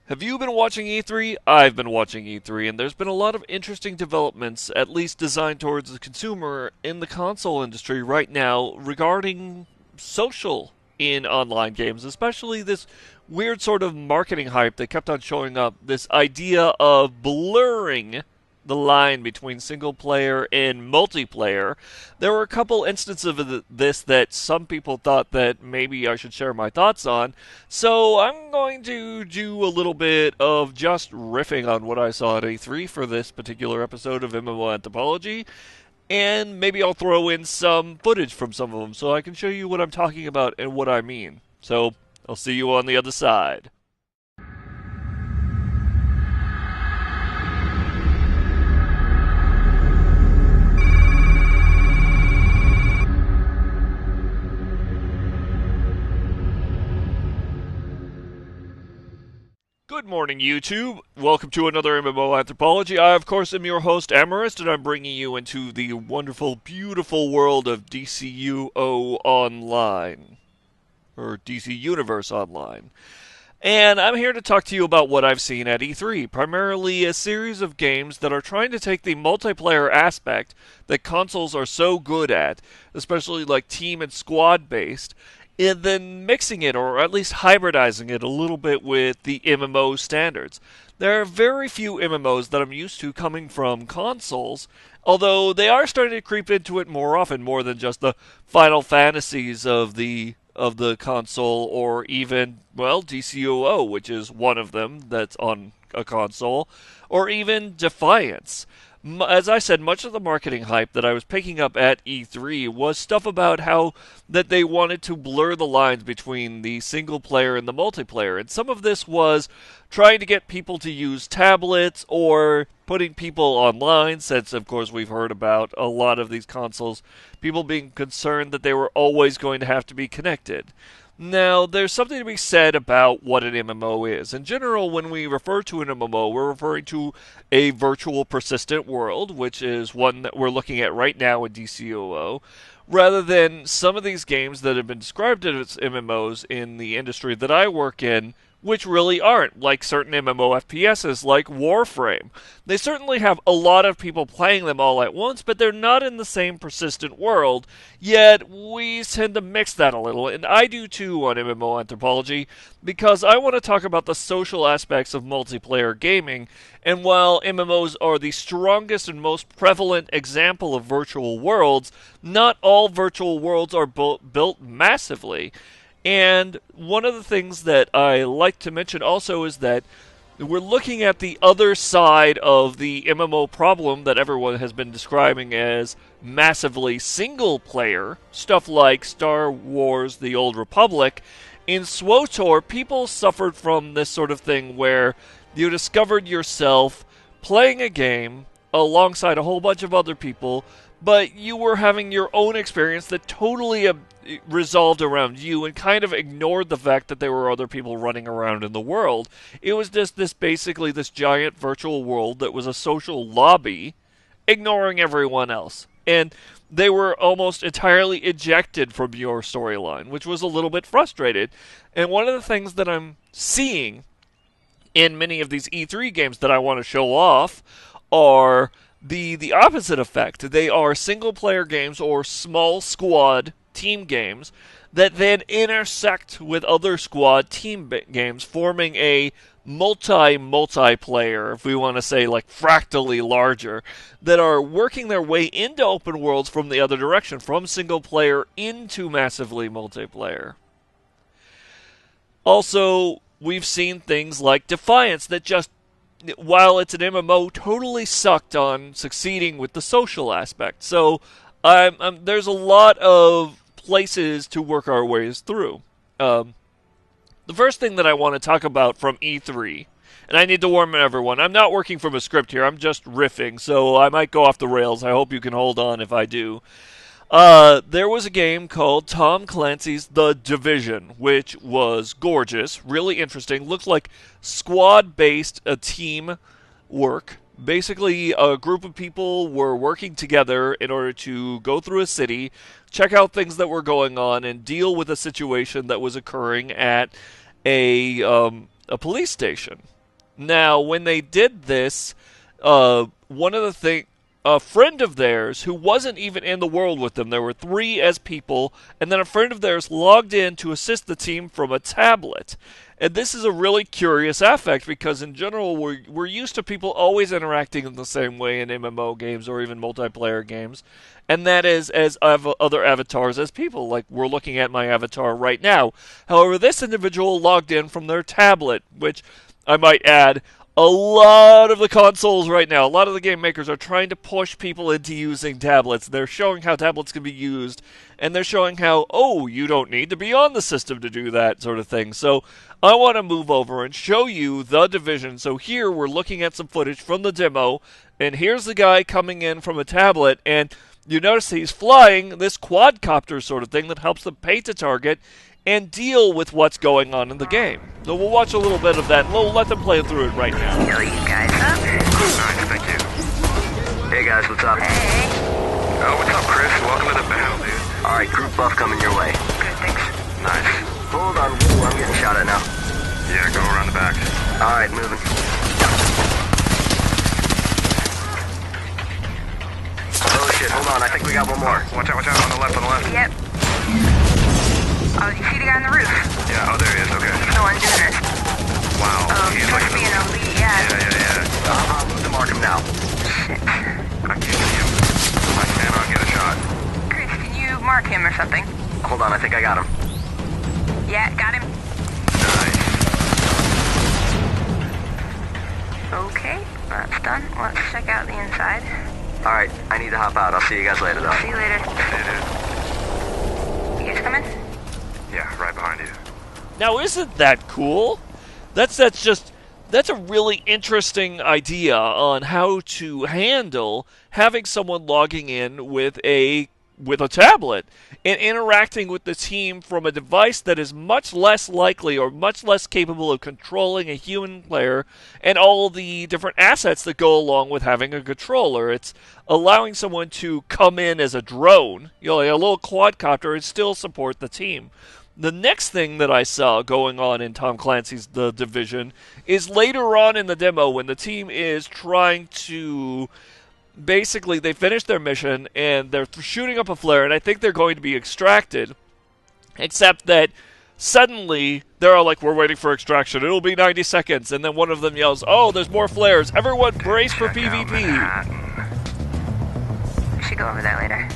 Have you been watching E3? I've been watching E3, and there's been a lot of interesting developments, at least designed towards the consumer, in the console industry right now regarding social in online games, especially this weird sort of marketing hype that kept on showing up. This idea of blurring the line between single player and multiplayer. There were a couple instances of this that some people thought that maybe I should share my thoughts on. So I'm going to do a little bit of just riffing on what I saw at A3 for this particular episode of MMO Anthropology. And maybe I'll throw in some footage from some of them so I can show you what I'm talking about and what I mean. So I'll see you on the other side. Good morning, YouTube. Welcome to another MMO Anthropology. I, of course, am your host, Amarist, and I'm bringing you into the wonderful, beautiful world of DCUO Online. Or DC Universe Online. And I'm here to talk to you about what I've seen at E3, primarily a series of games that are trying to take the multiplayer aspect that consoles are so good at, especially like team and squad based, and then mixing it, or at least hybridizing it a little bit with the MMO standards. There are very few MMOs that I'm used to coming from consoles, although they are starting to creep into it more often, more than just the Final Fantasies of the console, or even, well, DCUO, which is one of them that's on a console, or even Defiance. As I said, much of the marketing hype that I was picking up at E3 was stuff about how that they wanted to blur the lines between the single player and the multiplayer. And some of this was trying to get people to use tablets or putting people online, since, of course, we've heard about a lot of these consoles, people being concerned that they were always going to have to be connected. Now, there's something to be said about what an MMO is. In general, when we refer to an MMO, we're referring to a virtual persistent world, which is one that we're looking at right now in DCOO, rather than some of these games that have been described as MMOs in the industry that I work in, which really aren't, like certain MMO FPSs like Warframe. They certainly have a lot of people playing them all at once, but they're not in the same persistent world, yet we tend to mix that a little, and I do too on MMO Anthropology, because I want to talk about the social aspects of multiplayer gaming, and while MMOs are the strongest and most prevalent example of virtual worlds, not all virtual worlds are built massively. And one of the things that I like to mention also is that we're looking at the other side of the MMO problem that everyone has been describing as massively single player, stuff like Star Wars The Old Republic. In SWTOR, people suffered from this sort of thing where you discovered yourself playing a game alongside a whole bunch of other people, but you were having your own experience that totally resolved around you and kind of ignored the fact that there were other people running around in the world. It was just basically this giant virtual world that was a social lobby, ignoring everyone else. And they were almost entirely ejected from your storyline, which was a little bit frustrated. And one of the things that I'm seeing in many of these E3 games that I want to show off are the opposite effect. They are single-player games or small squad team games that then intersect with other squad team games, forming a multiplayer, if we want to say like fractally larger, that are working their way into open worlds from the other direction, from single player into massively multiplayer. Also, we've seen things like Defiance that just, while it's an MMO, totally sucked on succeeding with the social aspect. So there's a lot of places to work our ways through. The first thing that I want to talk about from E3, and I need to warn everyone, I'm not working from a script here, I'm just riffing, so I might go off the rails. I hope you can hold on if I do. There was a game called Tom Clancy's The Division, which was gorgeous, really interesting, looked like squad-based team work. Basically, a group of people were working together in order to go through a city, check out things that were going on, and deal with a situation that was occurring at a police station. Now, when they did this, one of the things, a friend of theirs who wasn't even in the world with them, there were 3 as people, and then a friend of theirs logged in to assist the team from a tablet. And this is a really curious aspect because in general we're used to people always interacting in the same way in MMO games or even multiplayer games, and that is as other avatars as people, like we're looking at my avatar right now. However, this individual logged in from their tablet, which I might add, a lot of the consoles right now, a lot of the game makers are trying to push people into using tablets. They're showing how tablets can be used, and they're showing how, oh, you don't need to be on the system to do that sort of thing. So I want to move over and show you The Division. So here we're looking at some footage from the demo, and here's the guy coming in from a tablet, and you notice he's flying this quadcopter sort of thing that helps them paint a target and deal with what's going on in the game. So we'll watch a little bit of that, and we'll let them play through it right now. Yo, you guys up? Nice, thank you. Hey guys, what's up? Hey. Oh, what's up, Chris? Welcome to the battle, dude. Alright, group buff coming your way. Good, thanks. Nice. Hold on, whoa, I'm getting shot at now. Yeah, go around the back. Alright, moving. Oh shit, hold on, I think we got one more. Watch out, on the left, Yep. Oh, you see the guy on the roof? Yeah, oh, there he is, okay. He's the one doing it. Wow, Oh, he's supposed like to be an elite, yeah. Yeah. I'll move to mark him now. Shit. I can't get him. I cannot get a shot. Chris, can you mark him or something? Hold on, I think I got him. Yeah, got him. Nice. Okay, that's done. Let's check out the inside. Alright, I need to hop out. I'll see you guys later though. See you later. Hey, dude. You guys coming? Yeah, right behind you. Now, isn't that cool? That's a really interesting idea on how to handle having someone logging in with a tablet and interacting with the team from a device that is much less likely or much less capable of controlling a human player and all the different assets that go along with having a controller. It's allowing someone to come in as a drone, like a little quadcopter, and still support the team. The next thing that I saw going on in Tom Clancy's The Division is later on in the demo when the team is trying to... Basically, they finish their mission, and they're shooting up a flare, and I think they're going to be extracted. Except that suddenly, they're all like, we're waiting for extraction. It'll be 90 seconds. And then one of them yells, oh, there's more flares. Everyone brace for PvP. We should go over that later.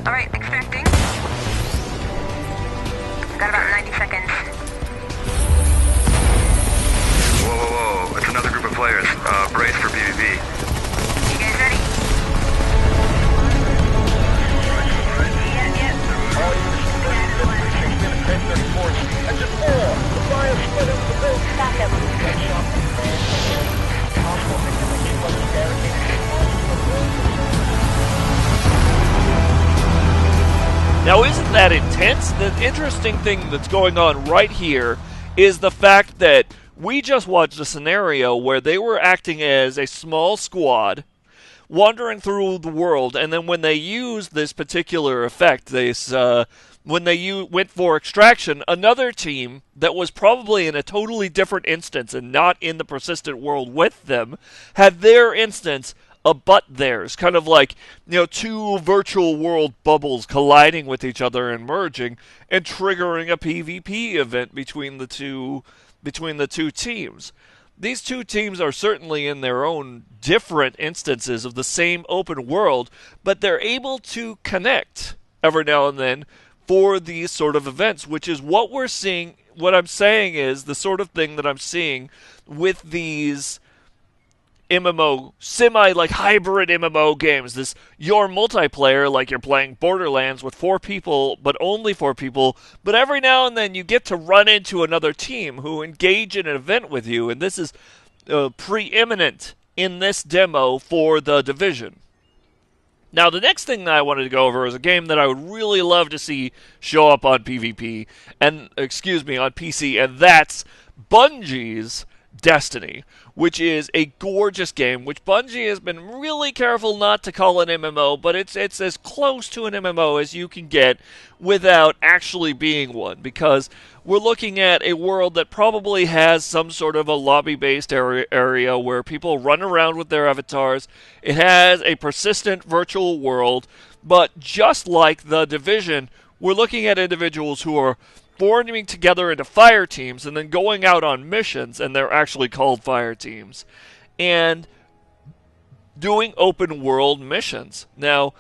Alright, extracting. Got about 90 seconds. Whoa. It's another group of players. Brace for PvP. You guys ready? Now, isn't that intense? The interesting thing that's going on right here is the fact that we just watched a scenario where they were acting as a small squad, wandering through the world, and then when they used this particular effect, when they went for extraction, another team that was probably in a totally different instance and not in the persistent world with them, had their instance abut theirs, kind of like, two virtual world bubbles colliding with each other and merging and triggering a PvP event between the two teams. These two teams are certainly in their own different instances of the same open world, but they're able to connect every now and then for these sort of events, which is what we're seeing. What I'm saying is the sort of thing that I'm seeing with these MMO, hybrid MMO games. Your multiplayer, like you're playing Borderlands with 4 people, but only 4 people, but every now and then you get to run into another team who engage in an event with you, and this is preeminent in this demo for The Division. Now, the next thing that I wanted to go over is a game that I would really love to see show up on PvP, on PC, and that's Bungie's Destiny, which is a gorgeous game, which Bungie has been really careful not to call an MMO, but it's as close to an MMO as you can get without actually being one, because we're looking at a world that probably has some sort of a lobby-based area where people run around with their avatars. It has a persistent virtual world, but just like The Division, we're looking at individuals who are forming together into fire teams and then going out on missions, and they're actually called fire teams, and doing open world missions. Now,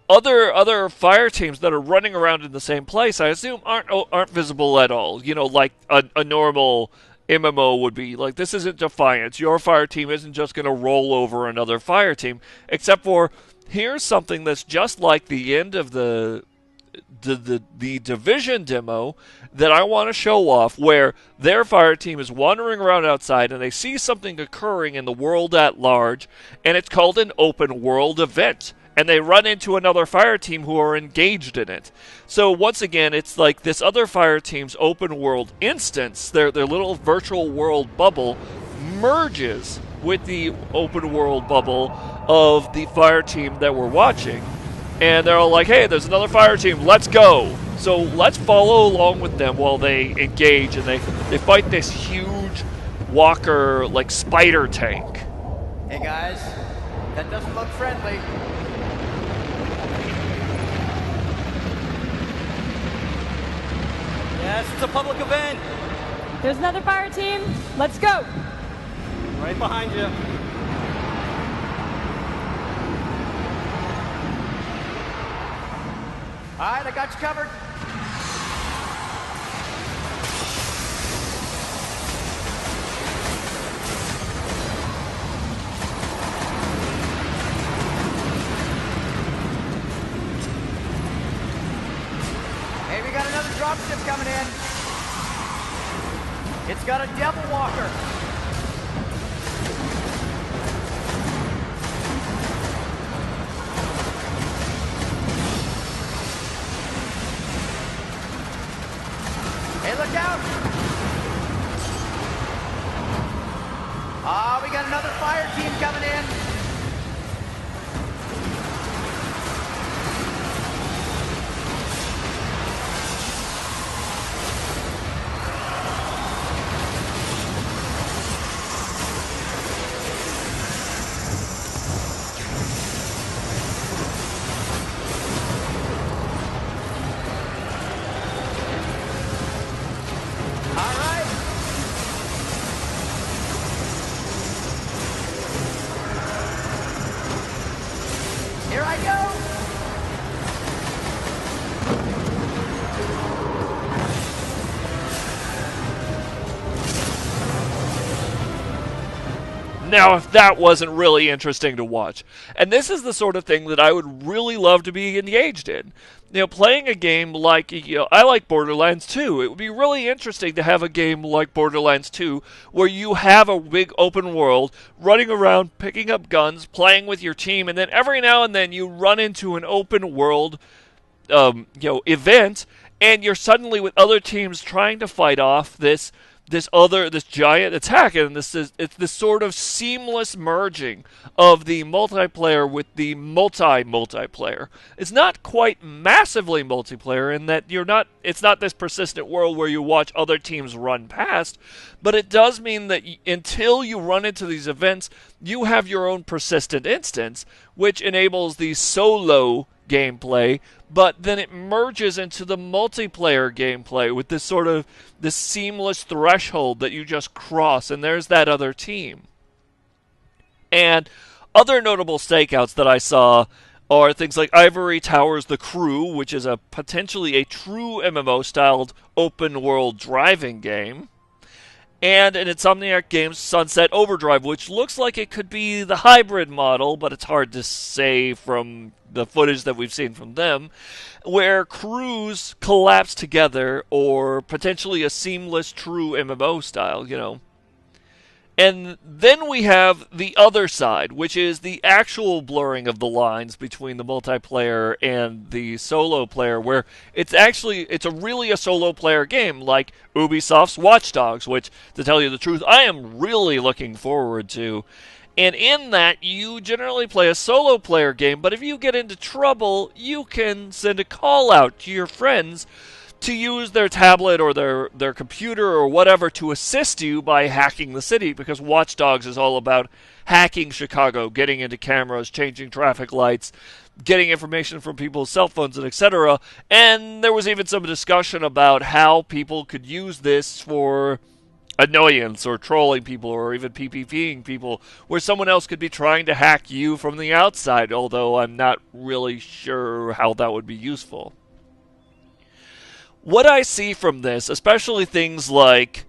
other fire teams that are running around in the same place, I assume, aren't visible at all. You know, like a normal MMO would be. Like, this isn't Defiance. Your fire team isn't just going to roll over another fire team, except for here's something that's just like the end of the Division demo that I want to show off, where their fire team is wandering around outside and they see something occurring in the world at large, and it's called an open world event, and they run into another fire team who are engaged in it. So once again, it's like this other fire team's open world instance, their little virtual world bubble, merges with the open world bubble of the fire team that we're watching. And they're all like, hey, there's another fire team, let's go. So let's follow along with them while they engage, and they fight this huge walker, like, spider tank. Hey guys, that doesn't look friendly. Yes, it's a public event. There's another fire team. Let's go. Right behind you. All right, I got you covered. Hey, we got another dropship coming in. It's got a devil walker. Hey, look out! We got another fire team coming in. Here I go! Now, if that wasn't really interesting to watch. And this is the sort of thing that I would really love to be engaged in. You know, playing a game like, I like Borderlands 2. It would be really interesting to have a game like Borderlands 2 where you have a big open world, running around, picking up guns, playing with your team, and then every now and then you run into an open world, event, and you're suddenly with other teams trying to fight off this giant attack, and it's this sort of seamless merging of the multiplayer with the multiplayer. It's not quite massively multiplayer in that it's not this persistent world where you watch other teams run past, but it does mean that until you run into these events, you have your own persistent instance, which enables the solo gameplay, but then it merges into the multiplayer gameplay with this seamless threshold that you just cross, and there's that other team. And other notable stakeouts that I saw are things like Ivory Towers The Crew, which is potentially a true MMO-styled open-world driving game, and an Insomniac Games Sunset Overdrive, which looks like it could be the hybrid model, but it's hard to say from the footage that we've seen from them, where crews collapse together, or potentially a seamless true MMO style, And then we have the other side, which is the actual blurring of the lines between the multiplayer and the solo player, where it's really a solo player game, like Ubisoft's Watch Dogs, which, to tell you the truth, I am really looking forward to. And in that, you generally play a solo player game, but if you get into trouble, you can send a call out to your friends to use their tablet or their computer or whatever to assist you by hacking the city, because Watch Dogs is all about hacking Chicago, getting into cameras, changing traffic lights, getting information from people's cell phones, and etc. And there was even some discussion about how people could use this for annoyance or trolling people or even PvPing people, where someone else could be trying to hack you from the outside, although I'm not really sure how that would be useful. What I see from this, especially things like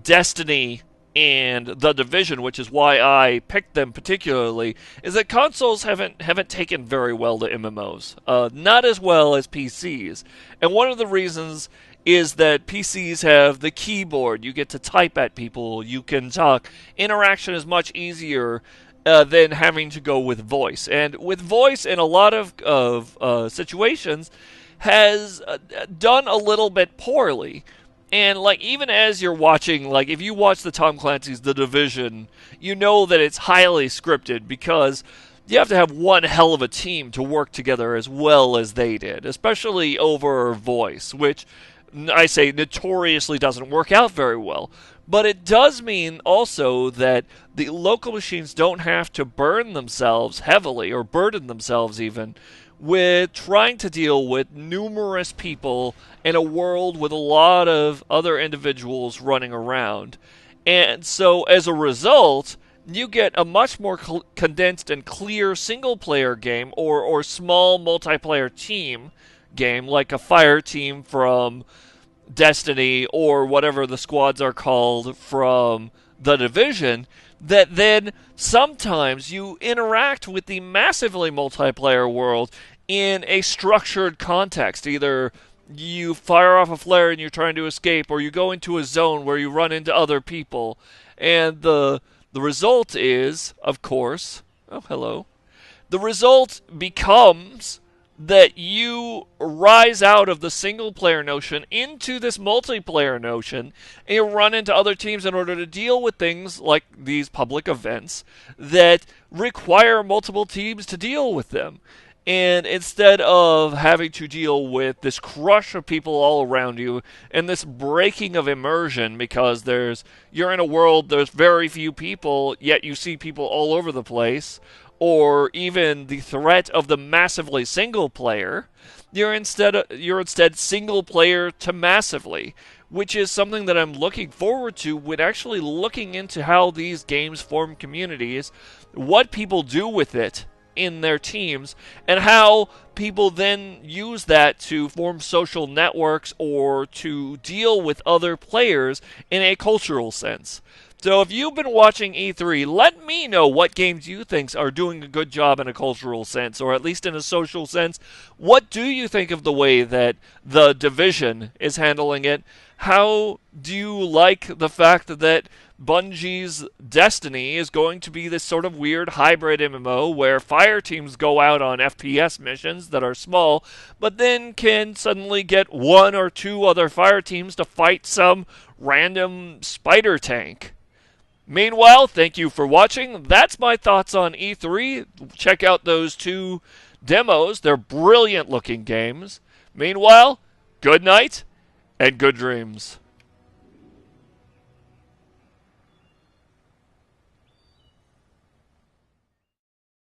Destiny and The Division, which is why I picked them particularly, is that consoles haven't taken very well to MMOs. Not as well as PCs. And one of the reasons is that PCs have the keyboard. You get to type at people. You can talk. Interaction is much easier than having to go with voice. And with voice, in a lot of situations, has done a little bit poorly. And like, even as you're watching, like if you watch the Tom Clancy's The Division, you know that it's highly scripted, because you have to have one hell of a team to work together as well as they did, especially over voice, which I say notoriously doesn't work out very well. But it does mean also that the local machines don't have to burn themselves heavily, or burden themselves even, with trying to deal with numerous people in a world with a lot of other individuals running around. And so as a result, you get a much more condensed and clear single-player game, or small multiplayer team game, like a fire team from Destiny, or whatever the squads are called from The Division, that then sometimes you interact with the massively multiplayer world in a structured context. Either you fire off a flare and you're trying to escape, or you go into a zone where you run into other people. And the result is, of course, oh, hello. The result becomes that you rise out of the single-player notion into this multiplayer notion, and you run into other teams in order to deal with things like these public events that require multiple teams to deal with them. And instead of having to deal with this crush of people all around you and this breaking of immersion, because you're in a world, there's very few people, yet you see people all over the place, or even the threat of the massively single player, you're instead single player to massively, which is something that I'm looking forward to when actually looking into how these games form communities, what people do with it in their teams, and how people then use that to form social networks or to deal with other players in a cultural sense. So if you've been watching E3, let me know what games you think are doing a good job in a cultural sense, or at least in a social sense. What do you think of the way that The Division is handling it? How do you like the fact that Bungie's Destiny is going to be this sort of weird hybrid MMO where fire teams go out on FPS missions that are small, but then can suddenly get one or two other fire teams to fight some random spider tank? Meanwhile, thank you for watching. That's my thoughts on E3. Check out those two demos. They're brilliant looking games. Meanwhile, good night and good dreams.